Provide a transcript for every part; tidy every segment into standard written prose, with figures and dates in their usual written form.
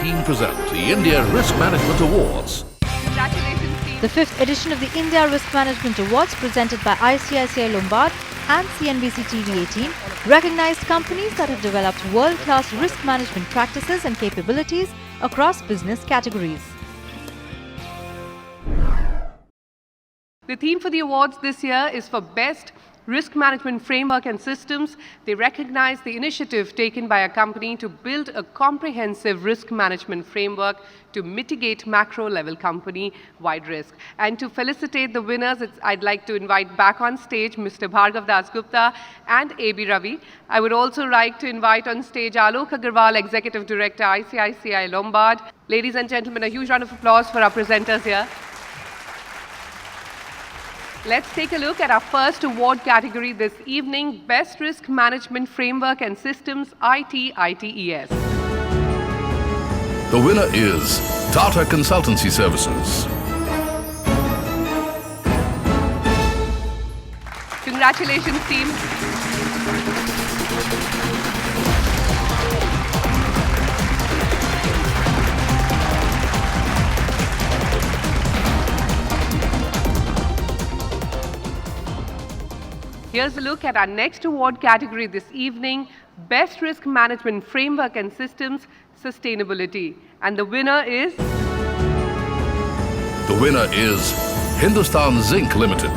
2018 present the India Risk Management Awards. Congratulations, team. The 5th edition of the India Risk Management Awards, presented by ICICI Lombard and CNBC TV 18, recognized companies that have developed world-class risk management practices and capabilities across business categories. The theme for the awards this year is for Best Risk Management Framework and Systems. They recognize the initiative taken by a company to build a comprehensive risk management framework to mitigate macro-level company-wide risk. And to felicitate the winners, I'd like to invite back on stage Mr. Bhargav Dasgupta and A.B. Ravi. I would also like to invite on stage Alok Agarwal, Executive Director, ICICI Lombard. Ladies and gentlemen, a huge round of applause for our presenters here. Let's take a look at our first award category this evening, Best Risk Management Framework and Systems, ITES. The winner is Tata Consultancy Services. Congratulations, team. Here's a look at our next award category this evening, Best Risk Management Framework and Systems, Sustainability. And the winner is? The winner is Hindustan Zinc Limited.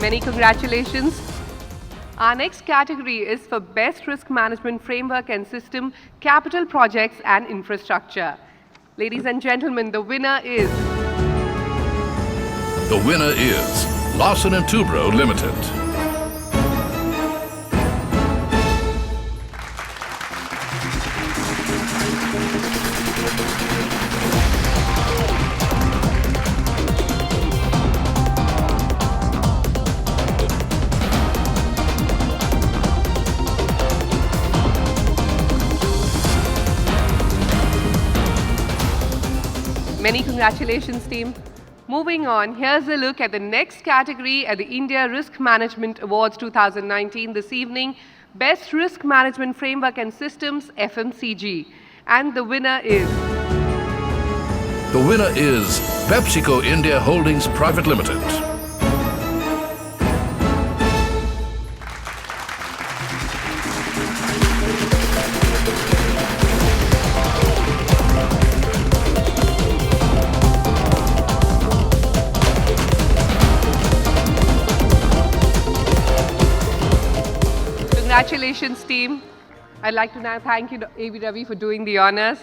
Many congratulations. Our next category is for Best Risk Management Framework and System, Capital Projects and Infrastructure. Ladies and gentlemen, the winner is? The winner is Larsen & Toubro Limited. Many congratulations, team. Moving on, here's a look at the next category at the India Risk Management Awards 2019 this evening, Best Risk Management Framework and Systems, FMCG. And the winner is? The winner is PepsiCo India Holdings Private Limited. Congratulations, team. I'd like to now thank you, A.B. Ravi, for doing the honors.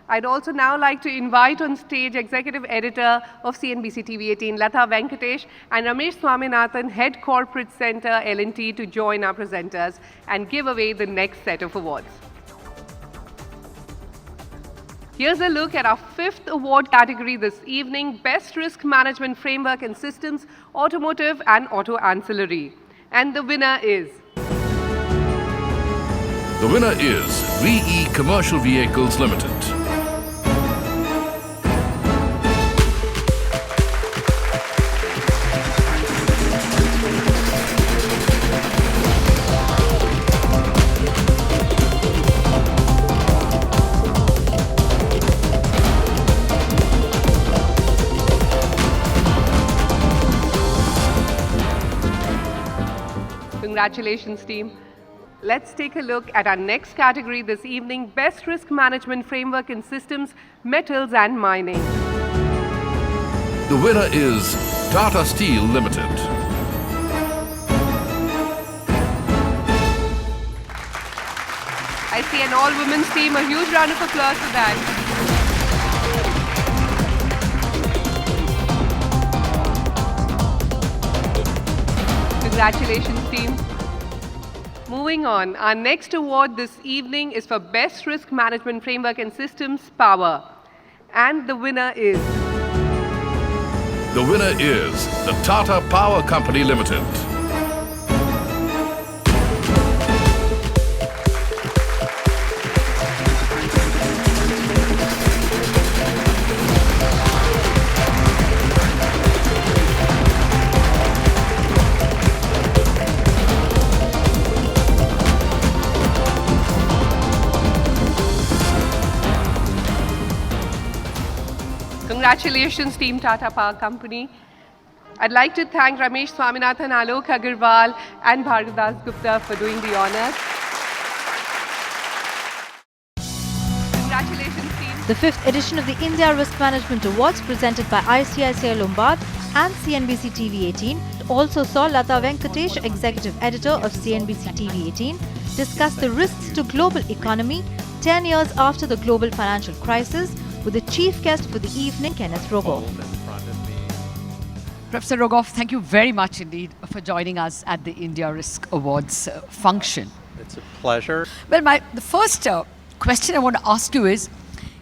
I'd also now like to invite on stage Executive Editor of CNBC TV 18, Latha Venkatesh, and Ramesh Swaminathan, Head Corporate Center, L&T, to join our presenters and give away the next set of awards. Here's a look at our 5th award category this evening, Best Risk Management Framework and Systems, Automotive and Auto Ancillary. And the winner is? The winner is VE Commercial Vehicles Limited. Congratulations, team. Let's take a look at our next category this evening, Best Risk Management Framework and Systems, Metals and Mining. The winner is Tata Steel Limited. I see an all-women's team. A huge round of applause for that. Congratulations, team. Moving on, our next award this evening is for Best Risk Management Framework and Systems, Power. And the winner is? The winner is the Tata Power Company Limited. Congratulations, Team Tata Power Company. I'd like to thank Ramesh Swaminathan, Alok Agarwal, and Bhargav Gupta for doing the honors. Congratulations, team. The 5th edition of the India Risk Management Awards presented by ICICI Lombard and CNBC TV18 also saw Lata Venkatesh, Executive Editor of CNBC TV18, discuss the risks to global economy 10 years after the global financial crisis with the chief guest for the evening, Kenneth Rogoff. Professor Rogoff, thank you very much indeed for joining us at the India Risk Awards function. It's a pleasure. Well, the first question I want to ask you is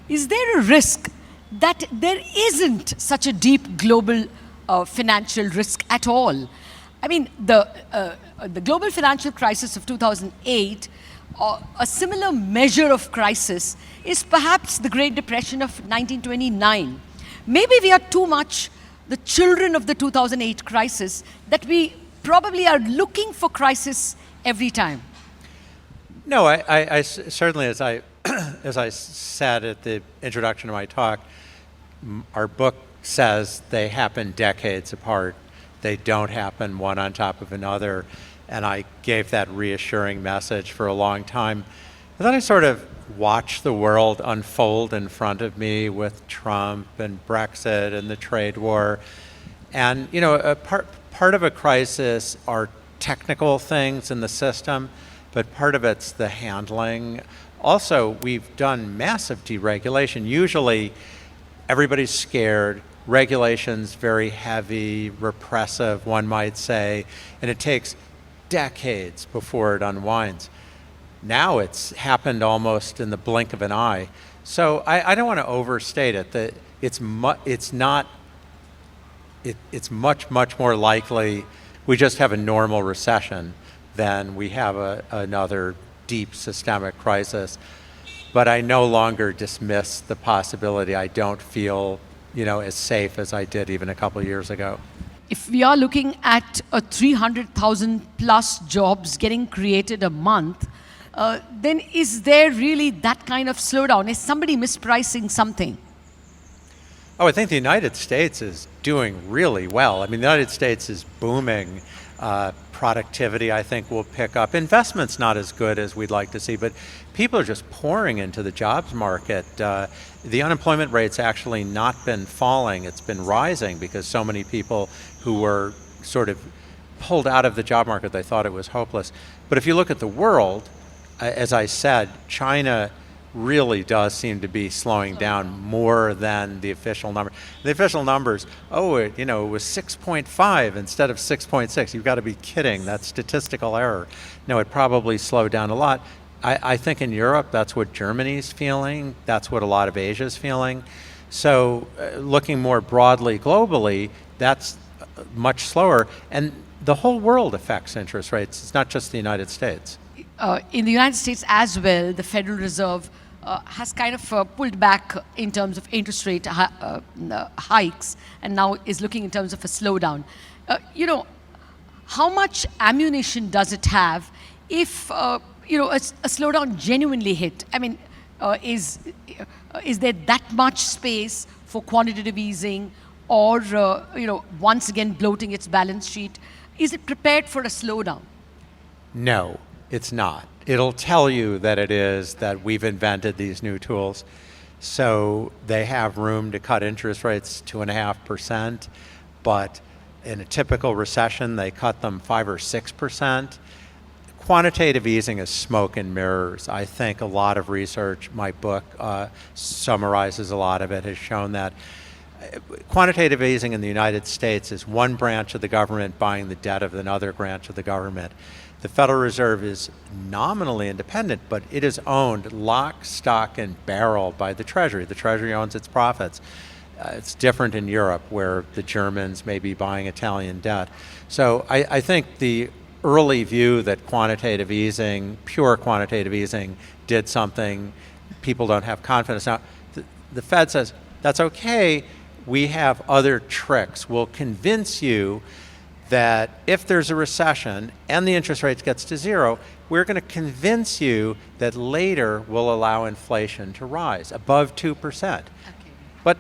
there a risk that there isn't such a deep global financial risk at all? I mean, the global financial crisis of 2008, a similar measure of crisis is perhaps the Great Depression of 1929. Maybe we are too much the children of the 2008 crisis, that we probably are looking for crisis every time. No, I certainly, as I as I said at the introduction to my talk, our book says they happen decades apart. They don't happen one on top of another. And I gave that reassuring message for a long time. And then I sort of watched the world unfold in front of me with Trump and Brexit and the trade war. And, you know, a part of a crisis are technical things in the system, but part of it's the handling. Also, we've done massive deregulation. Usually, everybody's scared. Regulation's very heavy, repressive, one might say, and it takes decades before it unwinds. Now it's happened almost in the blink of an eye. So I don't want to overstate it. That it's much more likely we just have a normal recession than we have another deep systemic crisis. But I no longer dismiss the possibility. I don't feel, you know, as safe as I did even a couple of years ago. If we are looking at 300,000 plus jobs getting created a month, then is there really that kind of slowdown? Is somebody mispricing something? Oh, I think the United States is doing really well. I mean, the United States is booming. Productivity, I think, will pick up. Investment's not as good as we'd like to see, but people are just pouring into the jobs market. The unemployment rate's actually not been falling. It's been rising because so many people who were sort of pulled out of the job market, they thought it was hopeless. But if you look at the world, as I said, China really does seem to be slowing down more than the official number. The official numbers, it was 6.5 instead of 6.6. You've got to be kidding. That's statistical error. No, it probably slowed down a lot. I think in Europe, that's what Germany's feeling. That's what a lot of Asia's feeling. So looking more broadly globally, that's much slower. And the whole world affects interest rates. It's not just the United States. In the United States as well, the Federal Reserve has kind of pulled back in terms of interest rate hikes, and now is looking in terms of a slowdown. How much ammunition does it have if a slowdown genuinely hit? I mean, is there that much space for quantitative easing, or once again bloating its balance sheet? Is it prepared for a slowdown? No, it's not. It'll tell you that it is, that we've invented these new tools. So they have room to cut interest rates 2.5%, but in a typical recession, they cut them 5 or 6%. Quantitative easing is smoke and mirrors. I think a lot of research, my book summarizes a lot of it, has shown that quantitative easing in the United States is one branch of the government buying the debt of another branch of the government. The Federal Reserve is nominally independent, but it is owned lock, stock, and barrel by the Treasury. The Treasury owns its profits. It's different in Europe, where the Germans may be buying Italian debt. So I think the early view that quantitative easing, pure quantitative easing, did something, people don't have confidence. Now, the Fed says, that's okay, we have other tricks. We'll convince you that if there's a recession and the interest rate gets to zero, we're going to convince you that later we'll allow inflation to rise above 2%. Okay. But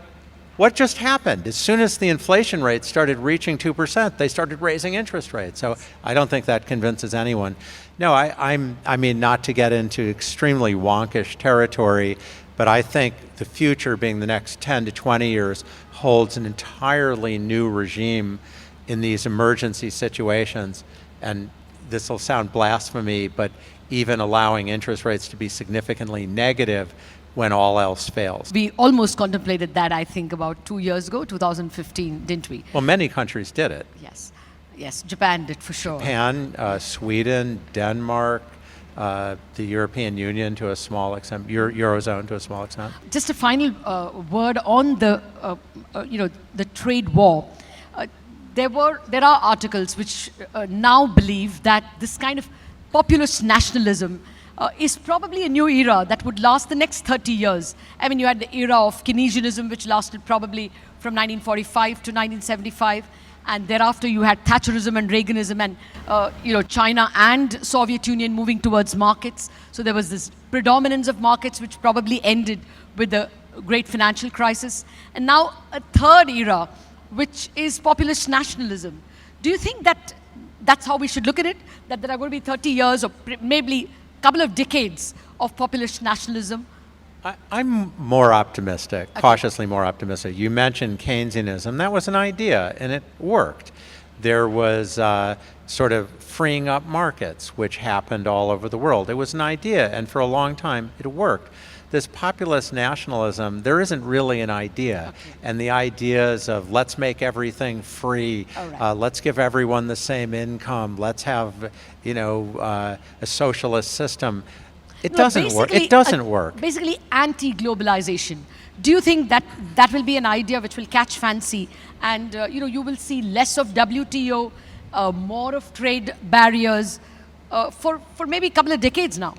What just happened? As soon as the inflation rate started reaching 2%, they started raising interest rates. So I don't think that convinces anyone. No, I mean, not to get into extremely wonkish territory, but I think the future, being the next 10 to 20 years, holds an entirely new regime in these emergency situations. And this will sound blasphemy, but even allowing interest rates to be significantly negative when all else fails. We almost contemplated that, I think, about 2 years ago, 2015, didn't we? Well, many countries did it. Yes. Yes, Japan did for sure. Japan, Sweden, Denmark, the European Union to a small extent, Eurozone to a small extent. Just a final word on the, the trade war. There are articles which now believe that this kind of populist nationalism is probably a new era that would last the next 30 years. I mean, you had the era of Keynesianism, which lasted probably from 1945 to 1975. And thereafter, you had Thatcherism and Reaganism and, China and Soviet Union moving towards markets. So there was this predominance of markets, which probably ended with the great financial crisis. And now a third era, which is populist nationalism. Do you think that that's how we should look at it? That there are going to be 30 years or maybe a couple of decades of populist nationalism? I'm more optimistic, cautiously more optimistic. You mentioned Keynesianism. That was an idea, and it worked. There was sort of freeing up markets, which happened all over the world. It was an idea, and for a long time, it worked. This populist nationalism, there isn't really an idea. And the ideas of let's make everything free, let's give everyone the same income, let's have, a socialist system. It doesn't work. It doesn't work. Basically, anti-globalization. Do you think that that will be an idea which will catch fancy, and you will see less of WTO, more of trade barriers for maybe a couple of decades now?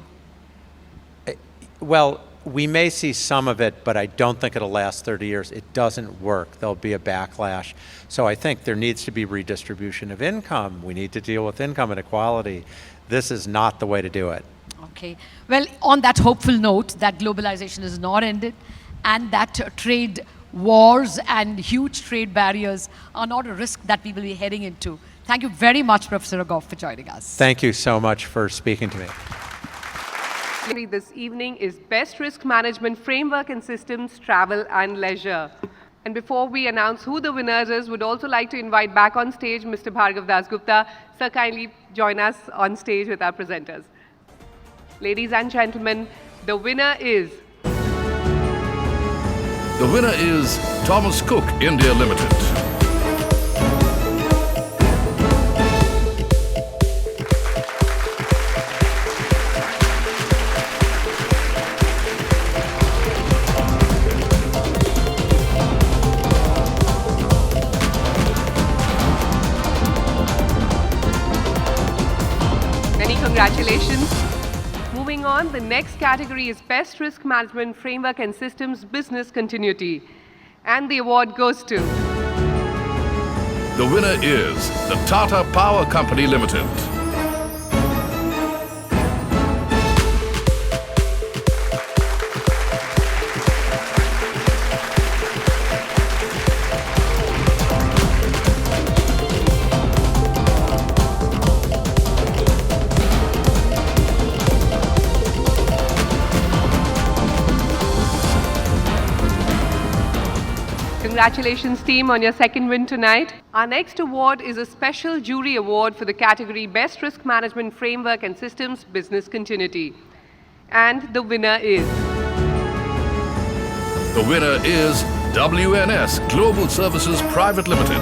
Well, we may see some of it, but I don't think it'll last 30 years. It doesn't work. There'll be a backlash. So I think there needs to be redistribution of income. We need to deal with income inequality. This is not the way to do it. Okay. Well, on that hopeful note that globalization is not ended and that trade wars and huge trade barriers are not a risk that we will be heading into. Thank you very much, Professor Raghav, for joining us. Thank you so much for speaking to me. This evening is Best Risk Management Framework and Systems, Travel and Leisure. And before we announce who the winners is, would also like to invite back on stage Mr. Bhargav Dasgupta. Sir, kindly join us on stage with our presenters. Ladies and gentlemen, the winner is... The winner is Thomas Cook India Limited. Many congratulations. Moving on, the next category is Best Risk Management Framework and Systems, Business Continuity. And the award goes to... The winner is the Tata Power Company Limited. Congratulations, team, on your second win tonight. Our next award is a special jury award for the category Best Risk Management Framework and Systems, Business Continuity. And the winner is... The winner is WNS Global Services Private Limited.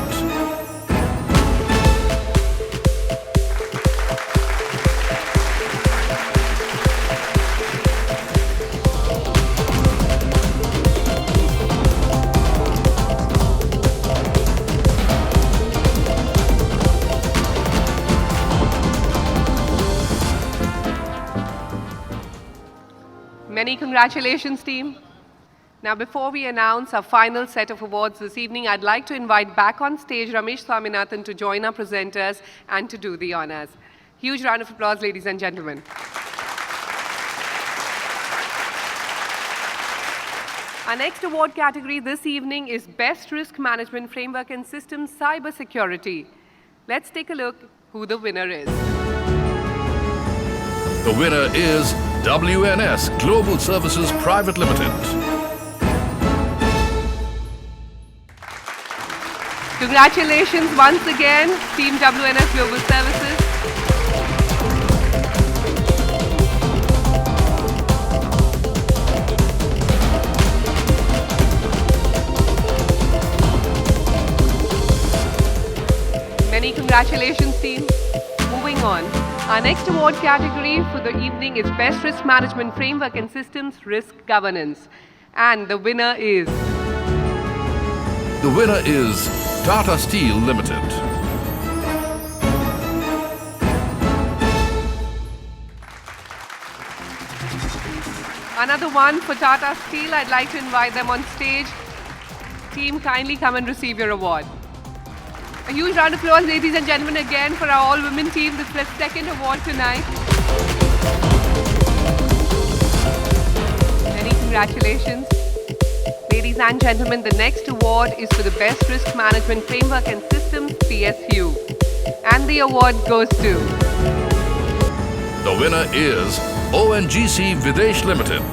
Many congratulations, team. Now, before we announce our final set of awards this evening, I'd like to invite back on stage Ramesh Swaminathan to join our presenters and to do the honors. Huge round of applause, ladies and gentlemen. Our next award category this evening is Best Risk Management Framework and Systems Cybersecurity. Let's take a look who the winner is. The winner is WNS Global Services Private Limited. Congratulations once again, Team WNS Global Services. Many congratulations, team. Moving on. Our next award category for the evening is Best Risk Management Framework and Systems Risk Governance. And the winner is... The winner is Tata Steel Limited. Another one for Tata Steel. I'd like to invite them on stage. Team, kindly come and receive your award. A huge round of applause, ladies and gentlemen, again for our all-women team. This is their second award tonight. Many congratulations. Ladies and gentlemen, the next award is for the Best Risk Management Framework and Systems, PSU. And the award goes to... The winner is ONGC Videsh Limited.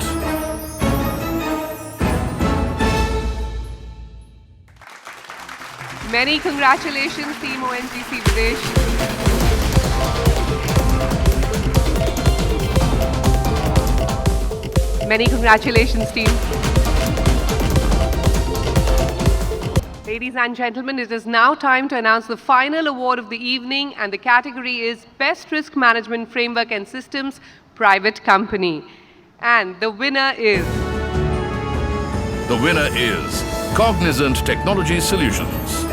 Many congratulations, Team ONGC Videsh. Many congratulations, team. Ladies and gentlemen, it is now time to announce the final award of the evening, and the category is Best Risk Management Framework and Systems Private Company. And the winner is... The winner is Cognizant Technology Solutions.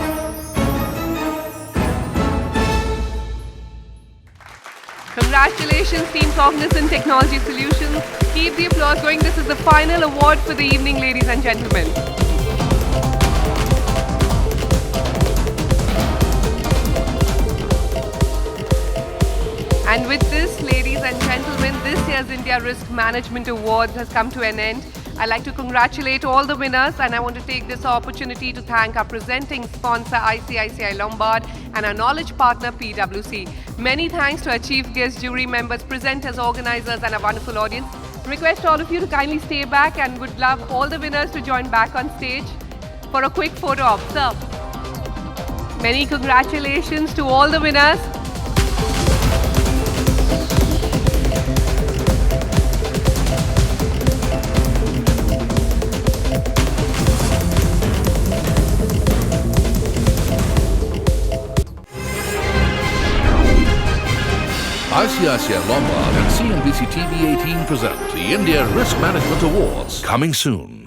Congratulations, Team Cognizant Technology Solutions. Keep the applause going. This is the final award for the evening, ladies and gentlemen. And with this, ladies and gentlemen, this year's India Risk Management Awards has come to an end. I'd like to congratulate all the winners, and I want to take this opportunity to thank our presenting sponsor ICICI Lombard and our knowledge partner PwC. Many thanks to our chief guests, jury members, presenters, organizers and our wonderful audience. Request all of you to kindly stay back, and would love all the winners to join back on stage for a quick photo op. Sir, many congratulations to all the winners. ICICI Lombard and CNBC TV 18 present the India Risk Management Awards, coming soon.